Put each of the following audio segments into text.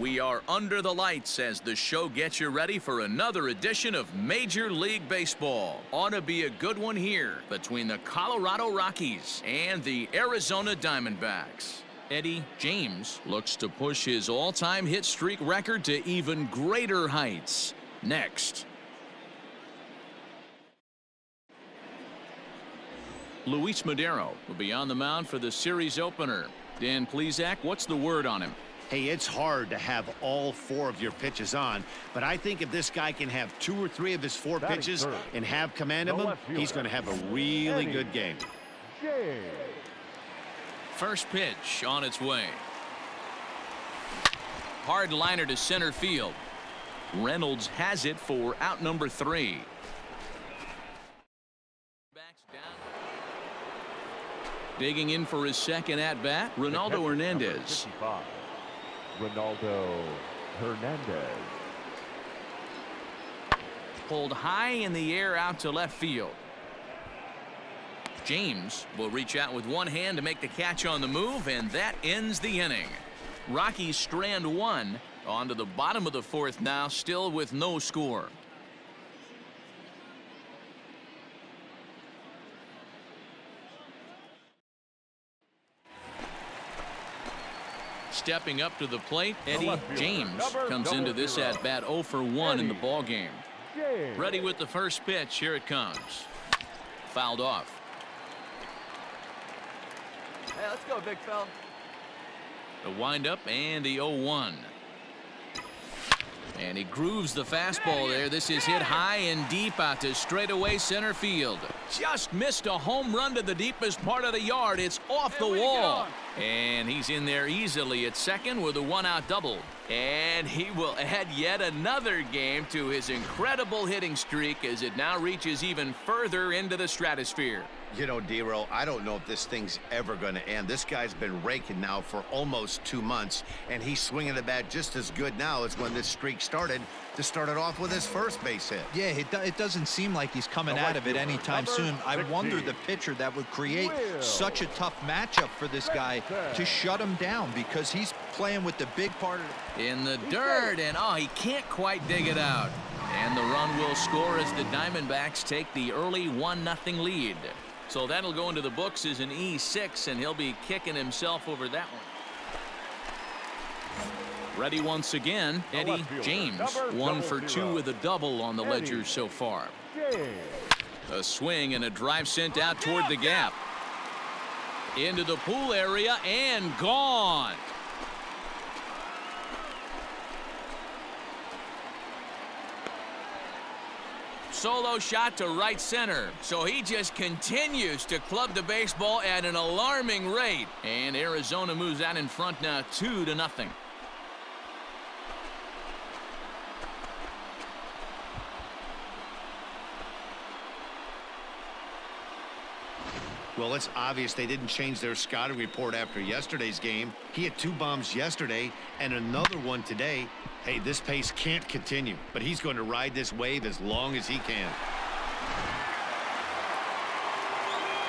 We are under the lights as the show gets you ready for another edition of Major League Baseball. Ought to be a good one here between the Colorado Rockies and the Arizona Diamondbacks. Eddie James looks to push his all-time hit streak record to even greater heights. Next. Luis Madero will be on the mound for the series opener. Dan Plesac, what's the word on him? Hey, it's hard to have all 4 of your pitches on, but I think if this guy can have 2 or 3 of his 4 pitches and have command of them, he's going to have a really good game. First pitch on its way. Hard liner to center field. Reynolds has it for out number 3. Digging in for his second at-bat, Ronaldo Hernandez. Ronaldo Hernandez. Pulled high in the air out to left field. James will reach out with one hand to make the catch on the move, and that ends the inning. Rockies strand 1 on to the bottom of the 4th now, still with no score. Stepping up to the plate, Eddie James comes into this at-bat 0 for 1 in the ballgame. Ready with the first pitch. Here it comes. Fouled off. Hey, let's go, big fella. The windup and the 0-1. And he grooves the fastball there. This is hit high and deep out to straightaway center field. Just missed a home run to the deepest part of the yard. It's off the wall. And he's in there easily at second with a 1-out double. And he will add yet another game to his incredible hitting streak as it now reaches even further into the stratosphere. You know, D-Row, I don't know if this thing's ever going to end. This guy's been raking now for almost 2 months, and he's swinging the bat just as good now as when this streak started to start it off with his first base hit. Yeah, it doesn't seem like he's coming out of it anytime soon. I wonder the pitcher that would create such a tough matchup for this guy to shut him down, because he's playing with the big part of it. In the dirt, and he can't quite dig it out. And the run will score as the Diamondbacks take the early 1-0 lead. So that'll go into the books as an E6, and he'll be kicking himself over that one. Ready once again, Eddie James. 1 for 2 with a double on the ledger so far. A swing and a drive sent out toward the gap. Into the pool area and gone. Solo shot to right center. So he just continues to club the baseball at an alarming rate. And Arizona moves out in front now 2-0. Well, it's obvious they didn't change their scouting report after yesterday's game. He had 2 bombs yesterday and another one today. Hey, this pace can't continue, but he's going to ride this wave as long as he can.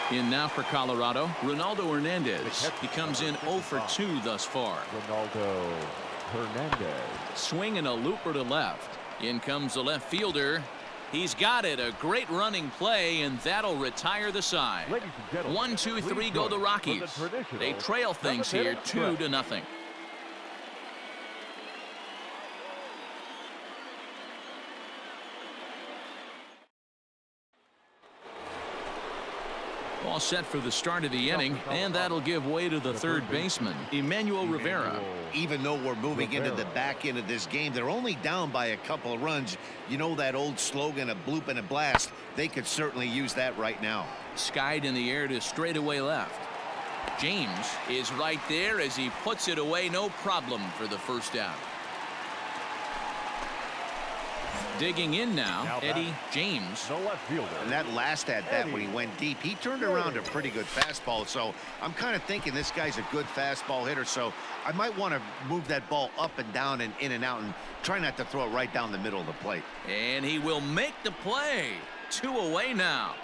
In now for Colorado, Ronaldo Hernandez. He comes in 0 for 2 thus far. Ronaldo Hernandez. Swing and a looper to left. In comes the left fielder. He's got it. A great running play, and that'll retire the side. 1, 2, 3 go the Rockies. They trail things here 2-0. All set for the start of the inning, and that'll give way to the third baseman, Emmanuel Rivera. Even though we're moving into the back end of this game, they're only down by a couple of runs. You know that old slogan, a bloop and a blast. They could certainly use that right now. Skied in the air to straightaway left. James is right there as he puts it away, no problem for the first out. Digging in now, Eddie James. The left fielder. And that last at-bat when he went deep, he turned around a pretty good fastball. So I'm kind of thinking this guy's a good fastball hitter. So I might want to move that ball up and down and in and out and try not to throw it right down the middle of the plate. And he will make the play. 2 away now.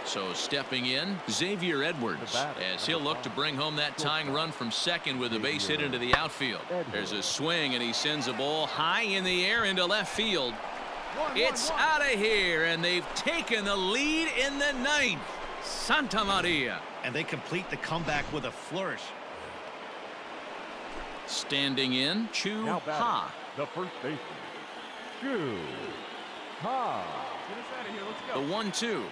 So stepping in, Xavier Edwards, as he'll look to bring home that tying run from second with a base hit into the outfield. There's a swing, and he sends a ball high in the air into left field. It's out of here, and they've taken the lead in the ninth. Santa Maria. And they complete the comeback with a flourish. Standing in, Chu Ha. The first baseman, Chu Ha. Get us out of here. Let's The go. 1-2.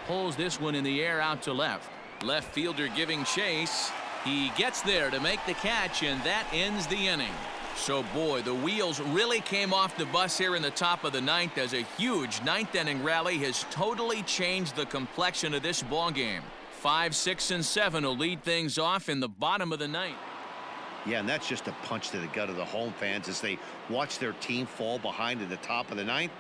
Pulls this one in the air out to left. Left fielder giving chase. He gets there to make the catch, and that ends the inning. So, boy, the wheels really came off the bus here in the top of the ninth, as a huge ninth-inning rally has totally changed the complexion of this ballgame. 5, 6, and 7 will lead things off in the bottom of the ninth. Yeah, and that's just a punch to the gut of the home fans as they watch their team fall behind at the top of the ninth.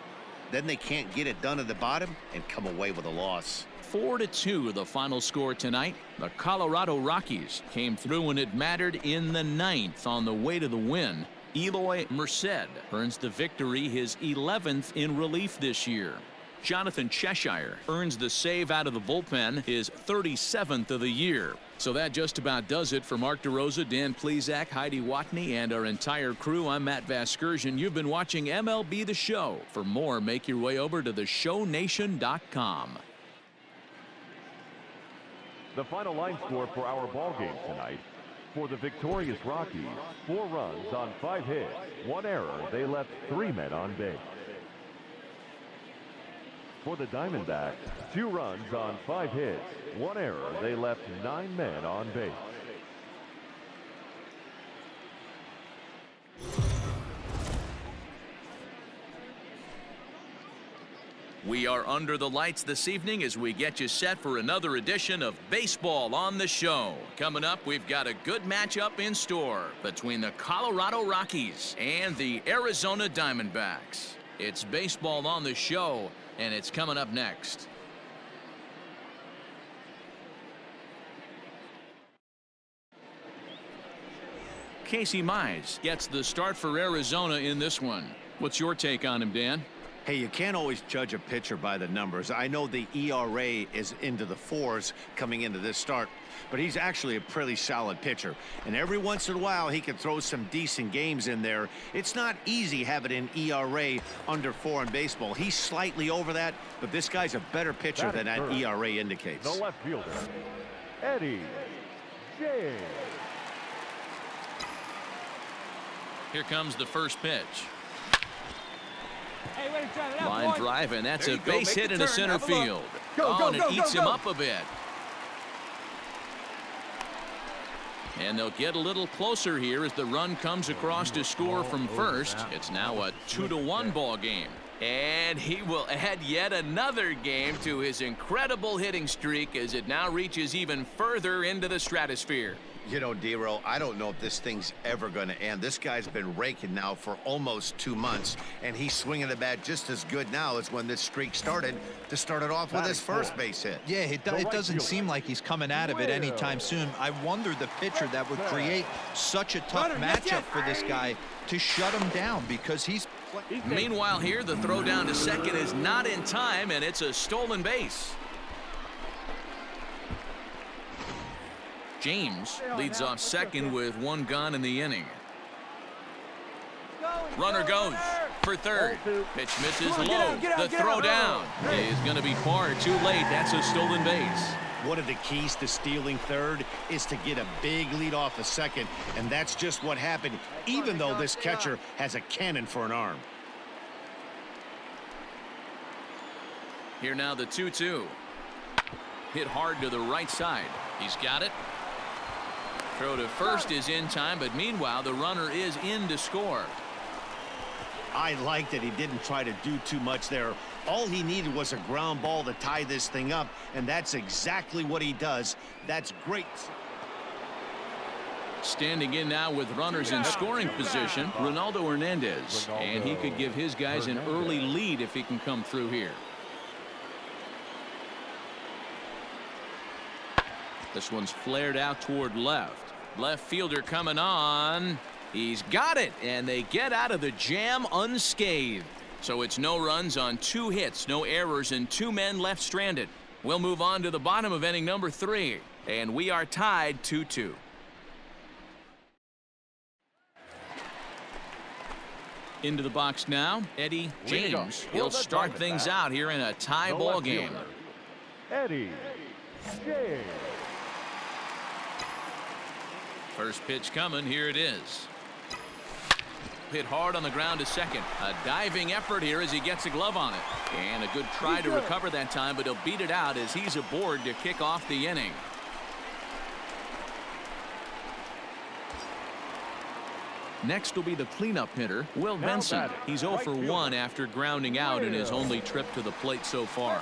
Then they can't get it done at the bottom and come away with a loss. 4-2 the final score tonight. The Colorado Rockies came through when it mattered in the ninth on the way to the win. Eloy Merced earns the victory, his 11th in relief this year. Jonathan Cheshire earns the save out of the bullpen, his 37th of the year. So that just about does it for Mark DeRosa, Dan Plesac, Heidi Watney, and our entire crew. I'm Matt Vasgersian. You've been watching MLB The Show. For more, make your way over to theshownation.com. The final line score for our ball game tonight. For the victorious Rockies, 4 runs on 5 hits, 1 error. They left 3 men on base. For the Diamondbacks, 2 runs on 5 hits, 1 error. They left 9 men on base. We are under the lights this evening as we get you set for another edition of Baseball on the Show. Coming up, we've got a good matchup in store between the Colorado Rockies and the Arizona Diamondbacks. It's Baseball on the Show, and it's coming up next. Casey Mize gets the start for Arizona in this one. What's your take on him, Dan? Hey, you can't always judge a pitcher by the numbers. I know the ERA is into the 4s coming into this start, but he's actually a pretty solid pitcher. And every once in a while, he can throw some decent games in there. It's not easy having an ERA under 4 in baseball. He's slightly over that, but this guy's a better pitcher than that ERA indicates. The left fielder, Eddie James. Here comes the first pitch. Hey, way to try that out, Line boy. drive, and that's There a you go. base Make hit the into turn. center Have a look. field. Go, And it eats him go. up a bit. And they'll get a little closer here as the run comes across to score from first. It's now a 2-1 ball game. And he will add yet another game to his incredible hitting streak as it now reaches even further into the stratosphere. You know, D-Row, I don't know if this thing's ever going to end. This guy's been raking now for almost 2 months, and he's swinging the bat just as good now as when this streak started to start it off with his first base hit. Yeah, it doesn't seem like he's coming out of it anytime soon. I wonder the pitcher that would create such a tough matchup for this guy to shut him down, because he's... Meanwhile here, the throw down to second is not in time, and it's a stolen base. James leads off second with 1 gone in the inning. Runner goes for third. Pitch misses low. The throw down is going to be far too late. That's a stolen base. One of the keys to stealing third is to get a big lead off of second, and that's just what happened, even though this catcher has a cannon for an arm. Here now the 2-2. Hit hard to the right side. He's got it. Throw to first is in time, but meanwhile the runner is in to score. I like that he didn't try to do too much there. All he needed was a ground ball to tie this thing up, and that's exactly what he does. That's great. Standing in now with runners in scoring position, Ronaldo Hernandez. And he could give his guys an early lead if he can come through here. This one's flared out toward left. Left fielder coming on. He's got it, and they get out of the jam unscathed. So it's no runs on 2 hits, no errors, and 2 men left stranded. We'll move on to the bottom of inning number 3, and we are tied 2-2. Into the box now, Eddie James. He'll start things out here in a tie ball game. Eddie James. First pitch coming, here it is. Hit hard on the ground to second. A diving effort here as he gets a glove on it. And a good try to recover that time, but he'll beat it out as he's aboard to kick off the inning. Next will be the cleanup hitter, Will Benson. He's 0 for 1 after grounding out in his only trip to the plate so far.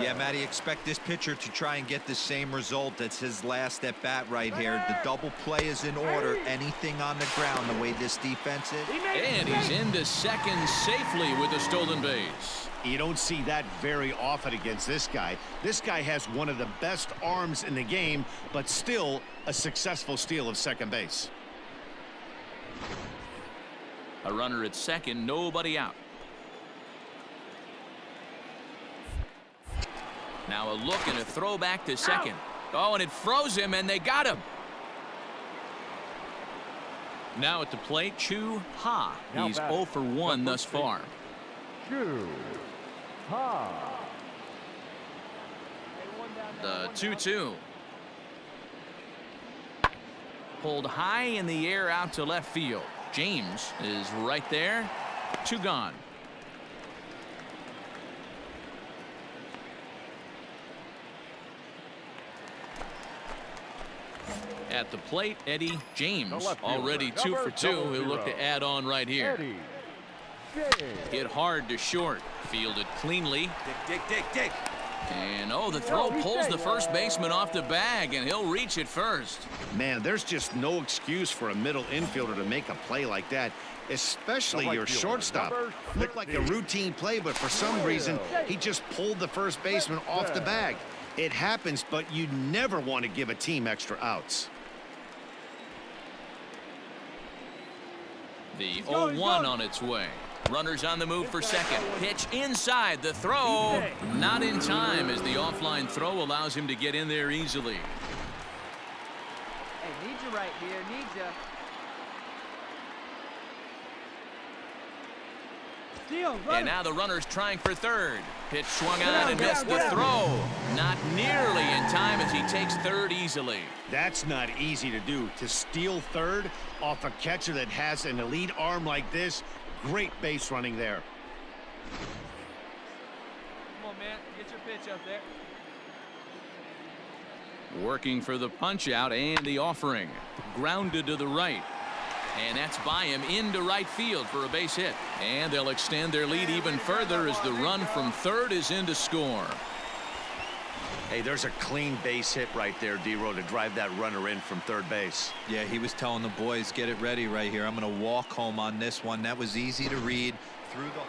Yeah, Matty, expect this pitcher to try and get the same result. That's his last at bat right here. The double play is in order. Anything on the ground, the way this defense is. And he's into second safely with a stolen base. You don't see that very often against this guy. This guy has one of the best arms in the game, but still a successful steal of second base. A runner at second, nobody out. Now a look and a throw back to second. Oh, and it froze him, and they got him. Now at the plate, Chu Ha. He's 0 for 1 thus far. Chu Ha. The 2-2. Pulled high in the air out to left field. James is right there. 2 gone. At the plate, Eddie James. Already 2 for 2. He'll look to add on right here. Hit hard to short. Fielded cleanly. Dig. And oh, the throw pulls the first baseman off the bag, and he'll reach it first. Man, there's just no excuse for a middle infielder to make a play like that, especially your shortstop. Looked like a routine play, but for some reason, he just pulled the first baseman off the bag. It happens, but you never want to give a team extra outs. The 0-1 on its way. Runners on the move for second. Pitch inside. The throw not in time as the offline throw allows him to get in there easily. Hey, need you right here. Need you. And now the runner's trying for third. Pitch swung on and missed the throw. Not nearly in time as he takes third easily. That's not easy to do. To steal third off a catcher that has an elite arm like this. Great base running there. Come on, man. Get your pitch up there. Working for the punch out and the offering. Grounded to the right. And that's by him into right field for a base hit. And they'll extend their lead even further as the run from third is in to score. Hey, there's a clean base hit right there, D-Row, to drive that runner in from third base. Yeah, he was telling the boys, get it ready right here. I'm going to walk home on this one. That was easy to read through the...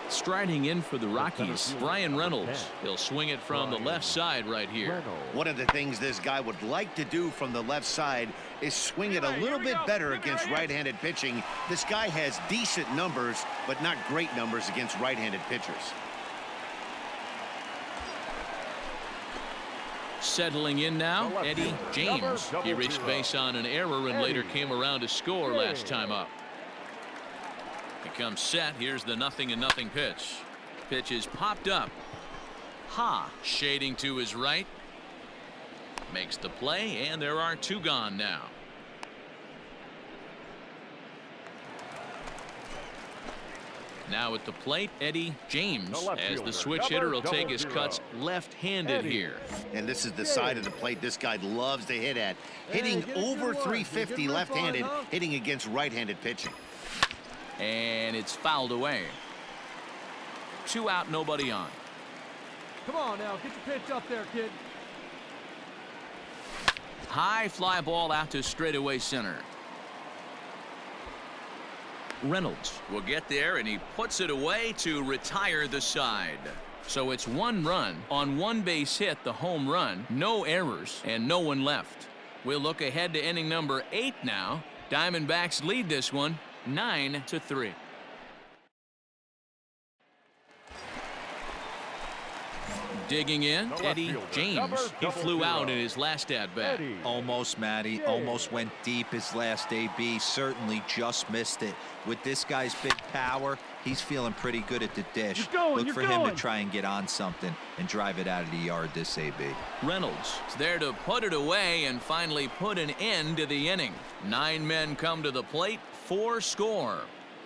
Striding in for the Rockies, Brian Reynolds. He'll swing it from the left side right here. One of the things this guy would like to do from the left side is swing it a little bit better against right-handed pitching. This guy has decent numbers, but not great numbers against right-handed pitchers. Settling in now, Eddie James. He reached base on an error and later came around to score last time up. He comes set. Here's the 0-0 pitch. Pitch is popped up. Ha, shading to his right. Makes the play, and there are 2 gone now. Now at the plate, Eddie James. As the switch hitter will take his cuts left-handed here. And this is the side of the plate this guy loves to hit at. Hitting over 350 left-handed, hitting against right-handed pitching. And it's fouled away. 2 out, nobody on. Come on now. Get your pitch up there, kid. High fly ball out to straightaway center. Reynolds will get there, and he puts it away to retire the side. So it's 1 run on 1 base hit, the home run, no errors, and no one left. We'll look ahead to inning number 8 now. Diamondbacks lead this one 9-3. Digging in, Eddie James. He flew out in his last at-bat. Almost, Matty. Almost went deep his last AB. Certainly just missed it. With this guy's big power, he's feeling pretty good at the dish. Look for him to try and get on something and drive it out of the yard this AB. Reynolds is there to put it away and finally put an end to the inning. 9 men come to the plate, 4 score.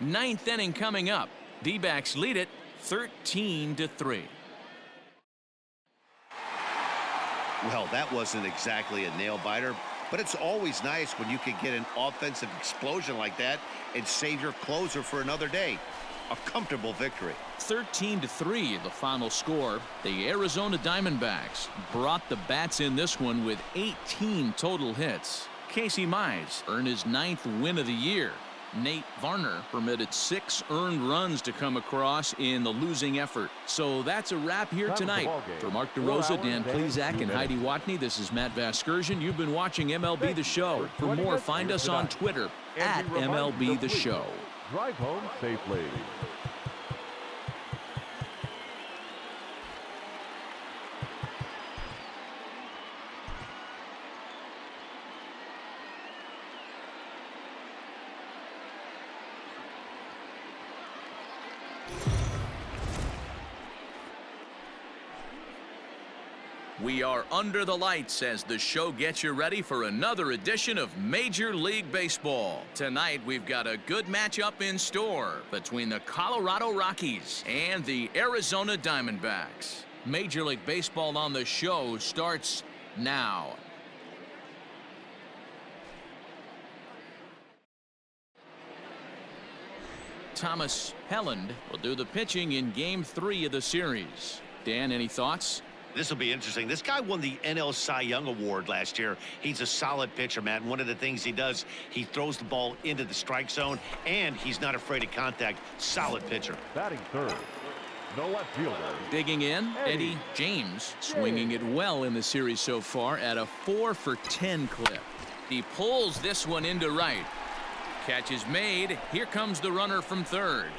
9th inning coming up. D-backs lead it 13-3. Well, that wasn't exactly a nail-biter, but it's always nice when you can get an offensive explosion like that and save your closer for another day. A comfortable victory. 13-3, the final score. The Arizona Diamondbacks brought the bats in this one with 18 total hits. Casey Mize earned his 9th win of the year. Nate Varner permitted 6 earned runs to come across in the losing effort. So that's a wrap here tonight. For Mark DeRosa, Dan Plesac, and Heidi Watney, this is Matt Vasgersian. You've been watching MLB The Show. For more, find us on Twitter at MLB The Show. Drive home safely. We are under the lights as the show gets you ready for another edition of Major League Baseball. Tonight, we've got a good matchup in store between the Colorado Rockies and the Arizona Diamondbacks. Major League Baseball on the show starts now. Thomas Helland will do the pitching in Game 3 of the series. Dan, any thoughts? This will be interesting. This guy won the NL Cy Young Award last year. He's a solid pitcher, Matt. And one of the things he does, he throws the ball into the strike zone, and he's not afraid of contact. Solid pitcher. Batting third, the left fielder. Digging in, Eddie James, swinging it well in the series so far at a 4-for-10 clip. He pulls this one into right. Catch is made. Here comes the runner from third.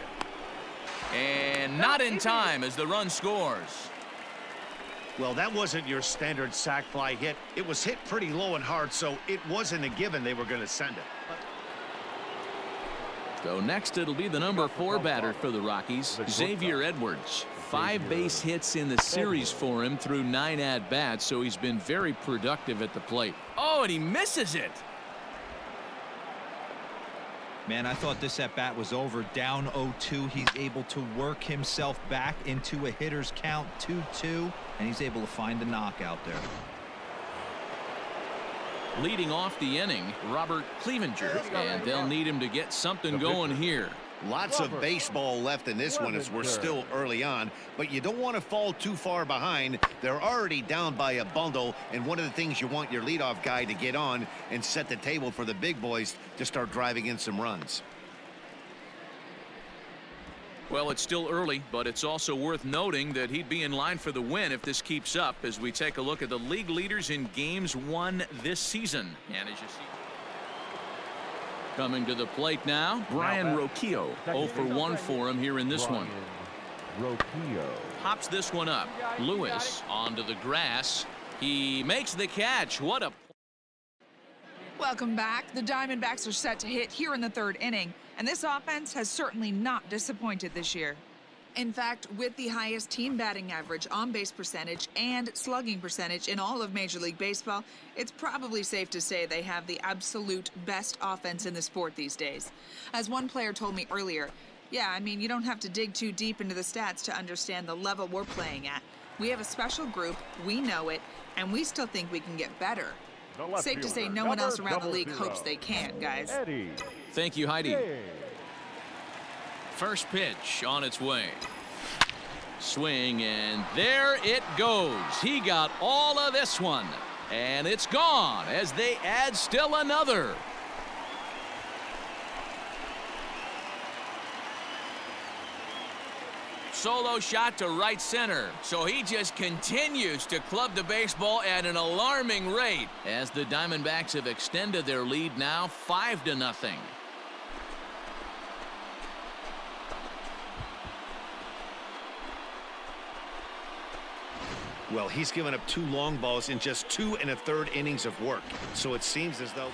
And not in time as the run scores. Well, that wasn't your standard sac fly hit. It was hit pretty low and hard, so it wasn't a given they were going to send it. So next it'll be the number 4 batter for the Rockies, Xavier Edwards. 5 base hits in the series for him through 9 at-bats, so he's been very productive at the plate. Oh, and he misses it. Man, I thought this at-bat was over. Down 0-2. He's able to work himself back into a hitter's count, 2-2, and he's able to find the knockout there. Leading off the inning, Robert Clevenger, and they'll need him to get something going here. Lots of baseball left in this one as we're still early on, but you don't want to fall too far behind. They're already down by a bundle, and one of the things you want your leadoff guy to get on and set the table for the big boys to start driving in some runs. Well, it's still early, but it's also worth noting that he'd be in line for the win if this keeps up as we take a look at the league leaders in games won this season. And as you see, coming to the plate now, Brian Rocchio. 0-for-1 for him here in this one. Rocchio. Hops this one up. Lewis onto the grass. He makes the catch. What a... Welcome back. The Diamondbacks are set to hit here in the 3rd inning, and this offense has certainly not disappointed this year. In fact, with the highest team batting average, on-base percentage, and slugging percentage in all of Major League Baseball, it's probably safe to say they have the absolute best offense in the sport these days. As one player told me earlier, yeah, I mean, you don't have to dig too deep into the stats to understand the level we're playing at. We have a special group, we know it, and we still think we can get better. Safe to say no one else around the league hopes they can, guys. Thank you, Heidi. First pitch on its way. Swing, and there it goes. He got all of this one, and it's gone as they add still another. Solo shot to right center, so he just continues to club the baseball at an alarming rate as the Diamondbacks have extended their lead now 5-0. Well, he's given up 2 long balls in just 2 1/3 innings of work. So it seems as though...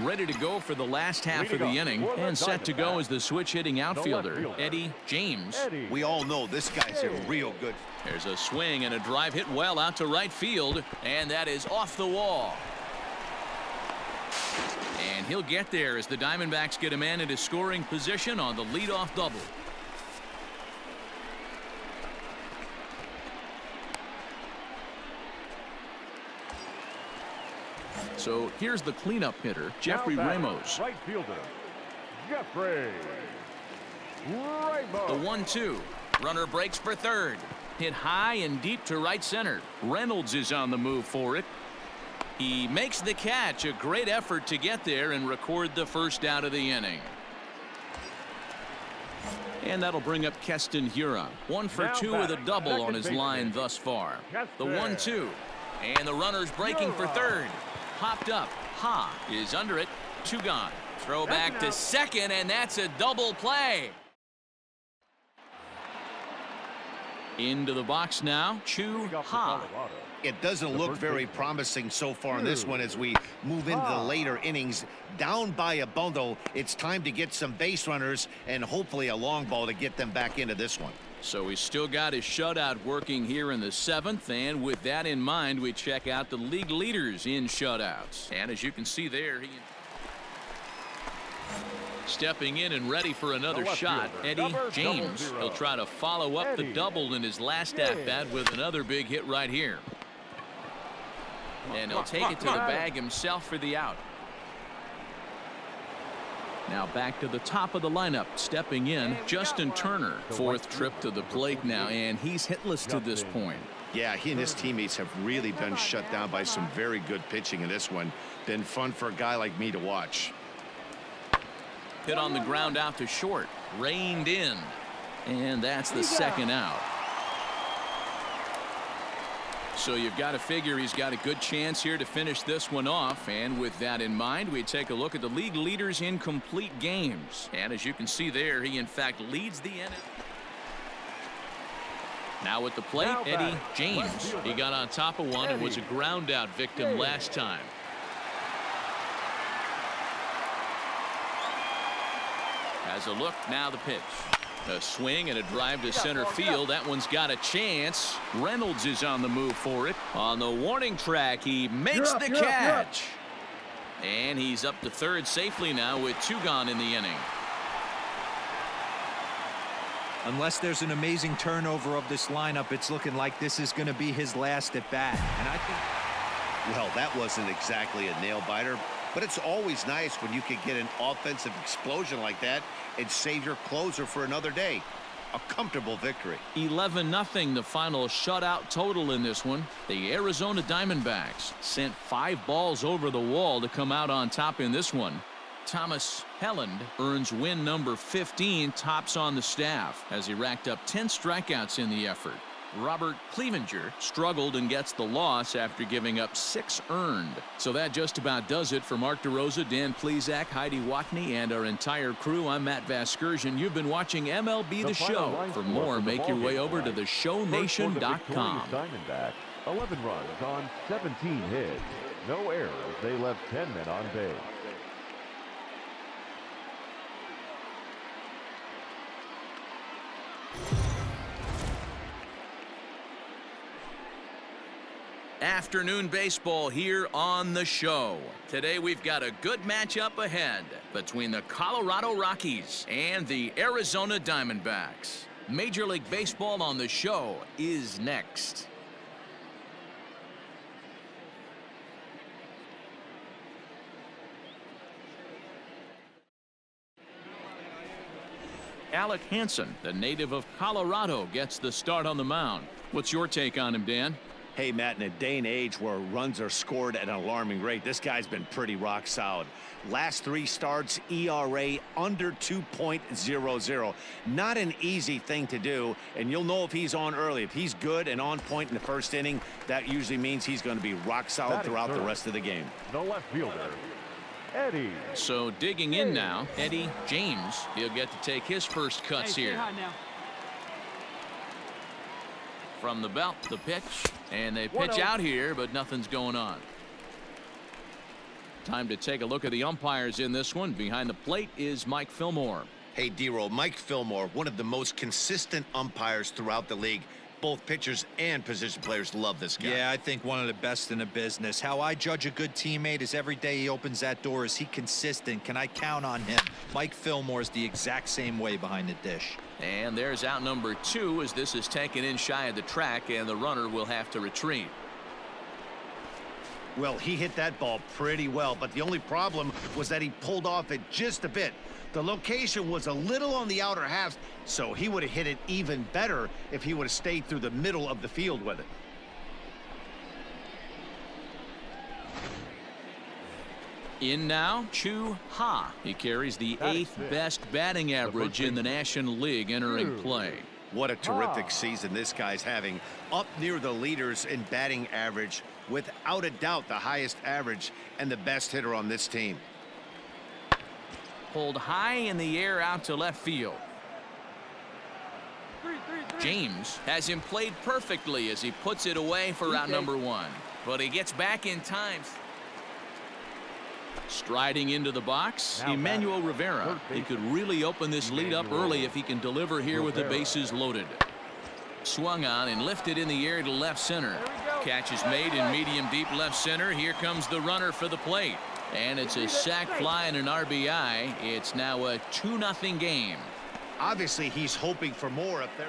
Ready to go for the last half of the inning, and set to go as the switch-hitting outfielder, Eddie James. We all know this guy's a real good... There's a swing and a drive hit well out to right field, and that is off the wall. And he'll get there as the Diamondbacks get a man into scoring position on the leadoff double. So here's the cleanup hitter, Jeffrey Ramos. Right fielder, Jeffrey Ramos. The 1-2. Runner breaks for third. Hit high and deep to right center. Reynolds is on the move for it. He makes the catch. A great effort to get there and record the first out of the inning. And that'll bring up Keston Huron. 1 for 2 with a double on his line thus far. The 1-2. And the runner's breaking for third. Popped up. Ha is under it. 2 gone. Throw back to second, and that's a double play. Into the box now, Chu Ha. It doesn't look very promising so far in this one as we move into the later innings. Down by a bundle, it's time to get some base runners and hopefully a long ball to get them back into this one. So he's still got his shutout working here in the 7th, and with that in mind, we check out the league leaders in shutouts. And as you can see there, he... Stepping in and ready for another shot, Eddie James. He'll try to follow up the double in his last at-bat with another big hit right here. And he'll take it to the bag himself for the out. Now back to the top of the lineup. Stepping in, Justin Turner. 4th trip to the plate now, and he's hitless to this point. Yeah, he and his teammates have really been shut down by some very good pitching in this one. Been fun for a guy like me to watch. Hit on the ground out to short. Reined in. And that's the second out. So you've got to figure he's got a good chance here to finish this one off. And with that in mind, we take a look at the league leaders in complete games. And as you can see there, he in fact leads the inning. Now at the plate, Eddie James. He got on top of one and was a ground out victim last time. Has a look, now the pitch. A swing and a drive to center field. That one's got a chance. Reynolds is on the move for it. On the warning track, he makes the catch. And he's up to third safely now with 2 gone in the inning. Unless there's an amazing turnover of this lineup, it's looking like this is going to be his last at bat. And I think, well, that wasn't exactly a nail biter, but it's always nice when you can get an offensive explosion like that and save your closer for another day. A comfortable victory. 11-0 the final shutout total in this one. The Arizona Diamondbacks sent 5 balls over the wall to come out on top in this one. Thomas Helland earns win number 15, tops on the staff as he racked up 10 strikeouts in the effort. Robert Clevenger struggled and gets the loss after giving up 6 earned. So that just about does it for Mark DeRosa, Dan Plesac, Heidi Watney, and our entire crew. I'm Matt Vasgersian. You've been watching MLB The Show. For more, make your way over to theshownation.com. Diamondbacks, 11 runs on 17 hits. No errors. They left 10 men on base. Afternoon baseball here on the show. Today we've got a good matchup ahead between the Colorado Rockies and the Arizona Diamondbacks. Major League Baseball on the show is next. Alec Hansen, the native of Colorado, gets the start on the mound. What's your take on him, Dan? Hey, Matt, in a day and age where runs are scored at an alarming rate, this guy's been pretty rock solid. Last 3 starts, ERA under 2.00. Not an easy thing to do, and you'll know if he's on early. If he's good and on point in the first inning, that usually means he's going to be rock solid throughout the rest of the game. The left fielder, Eddie. So digging in now, Eddie James. He'll get to take his first cuts here. From the belt, the pitch, and they pitch out here, but nothing's going on. Time to take a look at the umpires in this one. Behind the plate is Mike Fillmore. Hey, D-Roll, Mike Fillmore, one of the most consistent umpires throughout the league. Both pitchers and position players love this guy. Yeah, I think one of the best in the business. How I judge a good teammate is every day he opens that door. Is he consistent? Can I count on him? Mike Fillmore is the exact same way behind the dish. And there's out number 2 as this is taken in shy of the track, and the runner will have to retreat. Well, he hit that ball pretty well, but the only problem was that he pulled off it just a bit. The location was a little on the outer half, so he would have hit it even better if he would have stayed through the middle of the field with it. In now, Chu Ha. He carries the 8th best batting average in the National League entering play. What a terrific season this guy's having. Up near the leaders in batting average, without a doubt the highest average and the best hitter on this team. Pulled high in the air out to left field. James has him played perfectly as he puts it away for out number 1. But he gets back in time. Striding into the box, Emmanuel Rivera. He could really open this lead up early if he can deliver here with the bases loaded. Swung on and lifted in the air to left center. Catch is made in medium deep left center. Here comes the runner for the plate. And it's a sac fly and an RBI. It's now a 2-0 game. Obviously, he's hoping for more up there.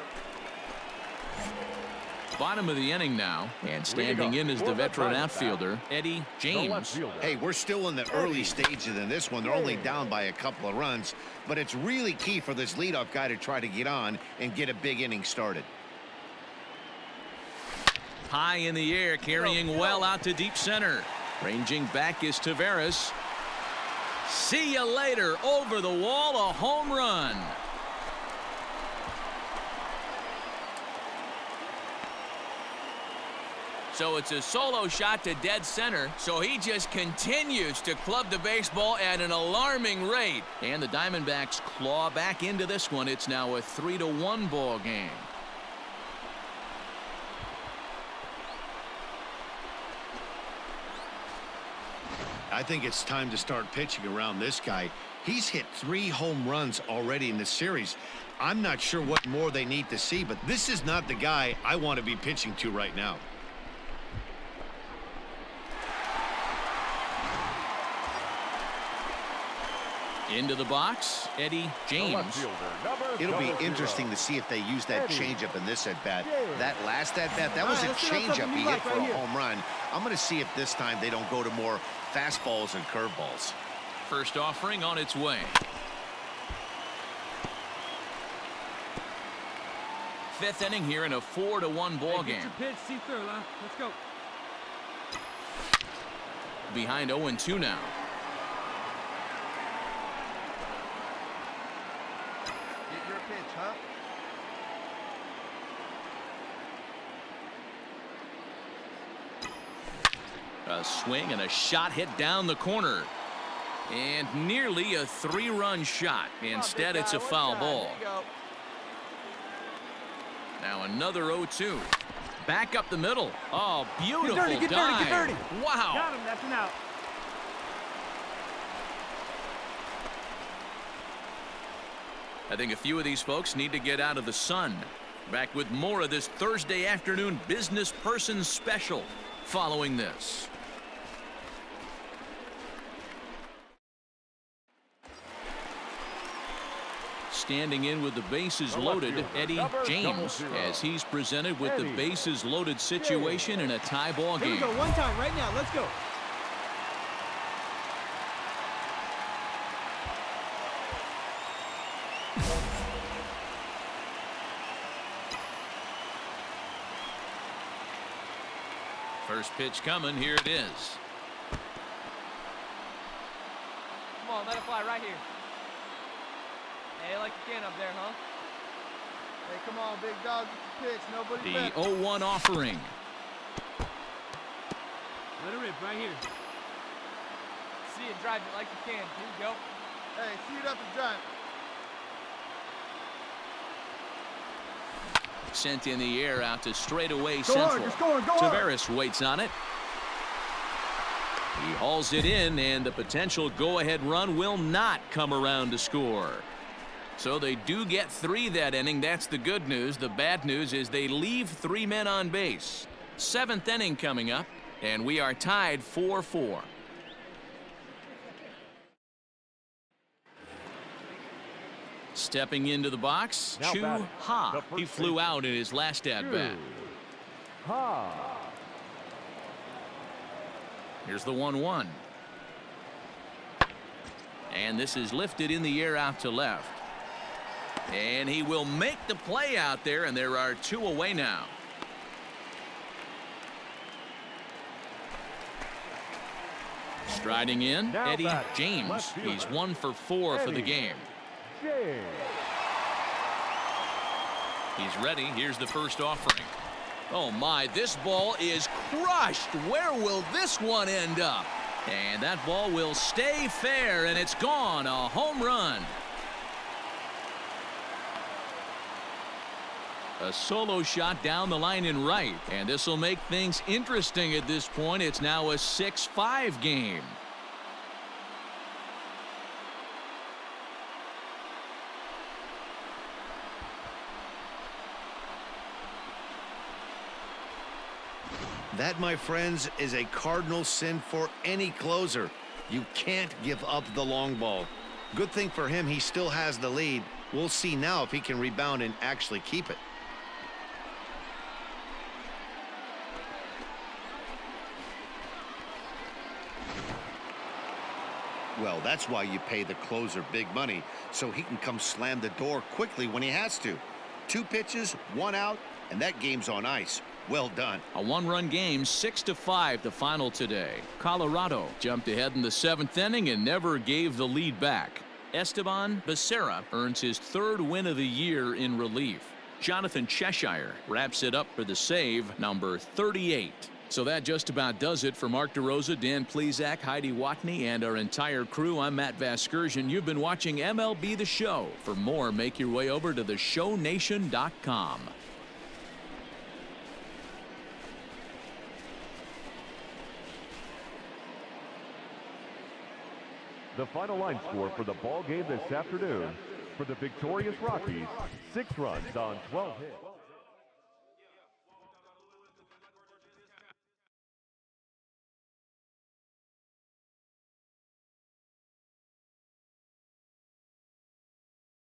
Bottom of the inning now, and standing in is the veteran outfielder, Eddie James. Hey, we're still in the early stages in this one. They're only down by a couple of runs, but it's really key for this leadoff guy to try to get on and get a big inning started. High in the air, carrying well out to deep center. Ranging back is Taveras. See you later. Over the wall, a home run. So it's a solo shot to dead center. So he just continues to club the baseball at an alarming rate. And the Diamondbacks claw back into this one. It's now a 3-1 ball game. I think it's time to start pitching around this guy. He's hit 3 home runs already in this series. I'm not sure what more they need to see, but this is not the guy I want to be pitching to right now. Into the box, Eddie James. It'll be interesting to see if they use that changeup in this at-bat. That last at-bat, that was a changeup he hit for a home run. I'm going to see if this time they don't go to more fastballs and curveballs. First offering on its way. Fifth inning here in a 4-1 ball game. Get your pitch, see through, huh? Let's go. Behind 0-2 now. Get your pitch, huh? A swing and a shot hit down the corner. And nearly a 3-run shot. Instead, it's a foul ball. Now another 0-2. Back up the middle. Oh, beautiful dive. Get dirty. Wow. Got him, that's an out. I think a few of these folks need to get out of the sun. Back with more of this Thursday afternoon business person special following this. Standing in with the bases loaded, Eddie James, as he's presented with the bases loaded situation in a tie ball game. Here we go, one time right now. Let's go. First pitch coming. Here it is. Come on, let it fly right here. Hey, like you can up there, huh? Hey, come on, big dog, get your pitch. Nobody The left. 0-1 offering. Let it rip right here. See it, drive it like you can. Here you go. Hey, see it up and drive. Sent in the air out to straightaway central. Tavares waits on it. He hauls it in, and the potential go-ahead run will not come around to score. So they do get 3 that inning. That's the good news. The bad news is they leave 3 men on base. 7th inning coming up, and we are tied 4-4. Stepping into the box, Chu Ha. He flew out in his last at-bat. Here's the 1-1. And this is lifted in the air out to left. And he will make the play out there, and there are 2 away now. Striding in, Eddie James. He's 1 for 4 for the game. He's ready. Here's the first offering. Oh my, this ball is crushed. Where will this one end up? And that ball will stay fair, and it's gone. A home run. A solo shot down the line in right, and this will make things interesting at this point. It's now a 6-5 game. That, my friends, is a cardinal sin for any closer. You can't give up the long ball. Good thing for him, he still has the lead. We'll see now if he can rebound and actually keep it. Well, that's why you pay the closer big money, so he can come slam the door quickly when he has to. 2 pitches, 1 out, and that game's on ice. Well done. A 1-run game, 6-5 the final today. Colorado jumped ahead in the 7th inning and never gave the lead back. Esteban Becerra earns his 3rd win of the year in relief. Jonathan Cheshire wraps it up for the save, number 38. So that just about does it for Mark DeRosa, Dan Plesac, Heidi Watney, and our entire crew. I'm Matt Vasgersian. You've been watching MLB The Show. For more, make your way over to theshownation.com. The final line score for the ball game this afternoon. For the victorious Rockies, 6 runs on 12 hits.